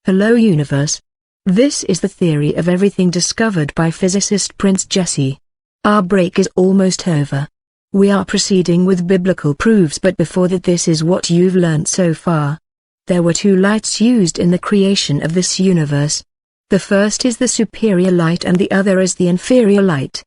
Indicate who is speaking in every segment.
Speaker 1: Hello universe. This is the theory of everything discovered by physicist Prince Jessii. Our break is almost over. We are proceeding with biblical proofs, but before that, this is what you've learnt so far. There were two lights used in the creation of this universe. The first is the superior light and the other is the inferior light.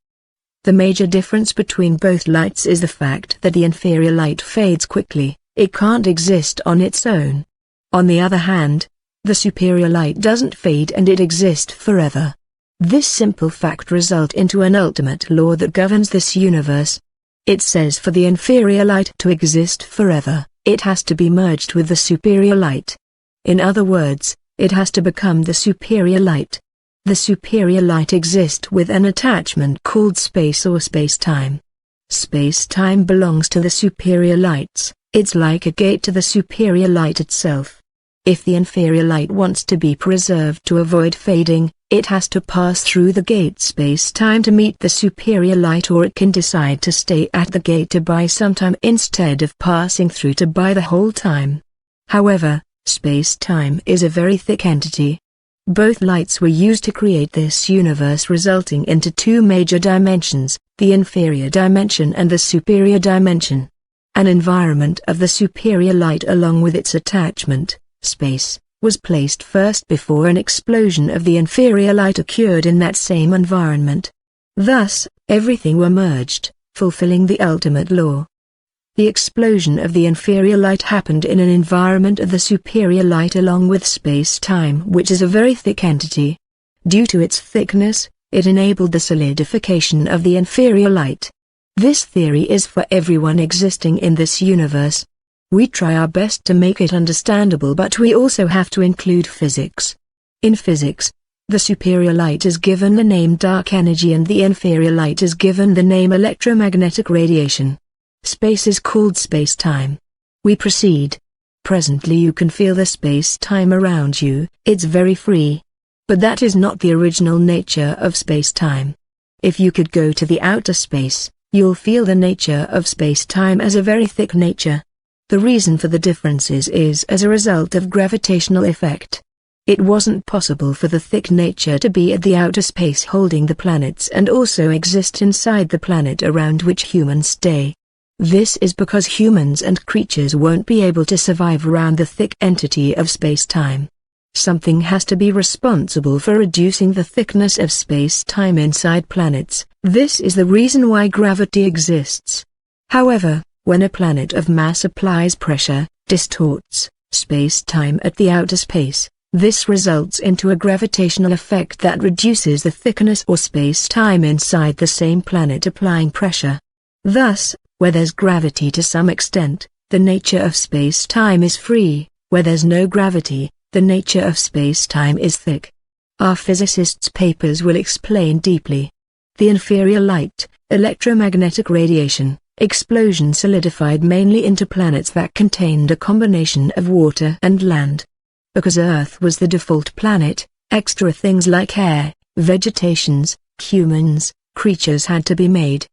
Speaker 1: The major difference between both lights is the fact that the inferior light fades quickly, it can't exist on its own. On the other hand, the superior light doesn't fade and it exists forever. This simple fact results into an ultimate law that governs this universe. It says for the inferior light to exist forever, it has to be merged with the superior light. In other words, it has to become the superior light. The superior light exists with an attachment called space or space-time. Space-time belongs to the superior lights, it's like a gate to the superior light itself. If the inferior light wants to be preserved to avoid fading, it has to pass through the gate space-time to meet the superior light, or it can decide to stay at the gate to buy some time instead of passing through to buy the whole time. However, space-time is a very thick entity. Both lights were used to create this universe, resulting into two major dimensions, the inferior dimension and the superior dimension. An environment of the superior light along with its attachment, space, was placed first before an explosion of the inferior light occurred in that same environment. Thus, everything were merged, fulfilling the ultimate law. The explosion of the inferior light happened in an environment of the superior light along with space-time, which is a very thick entity. Due to its thickness, it enabled the solidification of the inferior light. This theory is for everyone existing in this universe. We try our best to make it understandable, but we also have to include physics. In physics, the superior light is given the name dark energy and the inferior light is given the name electromagnetic radiation. Space is called space-time. We proceed. Presently you can feel the space-time around you, it's very free. But that is not the original nature of space-time. If you could go to the outer space, you'll feel the nature of space-time as a very thick nature. The reason for the differences is as a result of gravitational effect. It wasn't possible for the thick nature to be at the outer space holding the planets and also exist inside the planet around which humans stay. This is because humans and creatures won't be able to survive around the thick entity of space-time. Something has to be responsible for reducing the thickness of space-time inside planets. This is the reason why gravity exists. However, when a planet of mass applies pressure, distorts space-time at the outer space, this results into a gravitational effect that reduces the thickness or space-time inside the same planet applying pressure. Thus, where there's gravity to some extent, the nature of space-time is free. Where there's no gravity, the nature of space-time is thick. Our physicists' papers will explain deeply. The inferior light, electromagnetic radiation, explosion solidified mainly into planets that contained a combination of water and land. Because Earth was the default planet, extra things like air, vegetations, humans, creatures had to be made.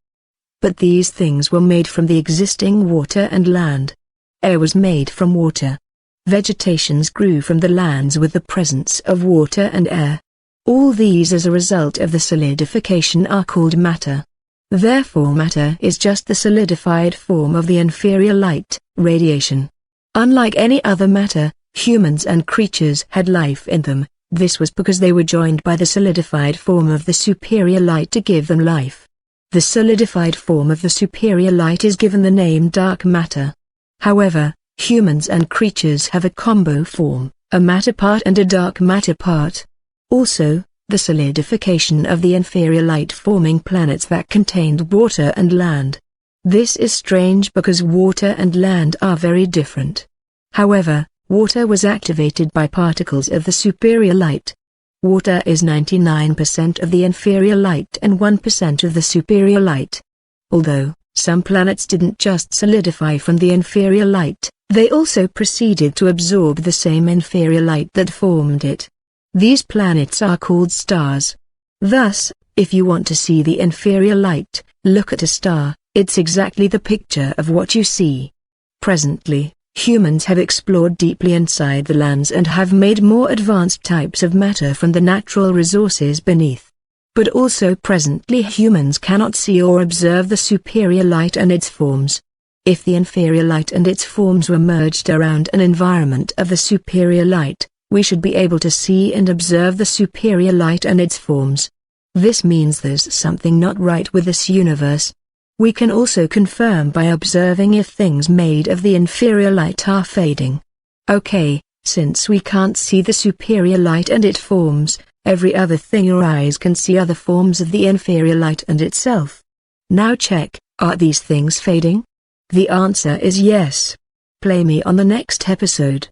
Speaker 1: But these things were made from the existing water and land. Air was made from water. Vegetations grew from the lands with the presence of water and air. All these as a result of the solidification are called matter. Therefore matter is just the solidified form of the inferior light, radiation. Unlike any other matter, humans and creatures had life in them. This was because they were joined by the solidified form of the superior light to give them life. The solidified form of the superior light is given the name dark matter. However, humans and creatures have a combo form, a matter part and a dark matter part. Also, the solidification of the inferior light forming planets that contained water and land. This is strange because water and land are very different. However, water was activated by particles of the superior light. Water is 99% of the inferior light and 1% of the superior light. Although, some planets didn't just solidify from the inferior light, they also proceeded to absorb the same inferior light that formed it. These planets are called stars. Thus, if you want to see the inferior light, look at a star, it's exactly the picture of what you see. Presently, Humans have explored deeply inside the lands and have made more advanced types of matter from the natural resources beneath. But also presently humans cannot see or observe the superior light and its forms. If the inferior light and its forms were merged around an environment of the superior light, we should be able to see and observe the superior light and its forms. This means there's something not right with this universe. We can also confirm by observing if things made of the inferior light are fading. Okay, since we can't see the superior light and its forms, every other thing your eyes can see are the forms of the inferior light and itself. Now check, are these things fading? The answer is yes. Play me on the next episode.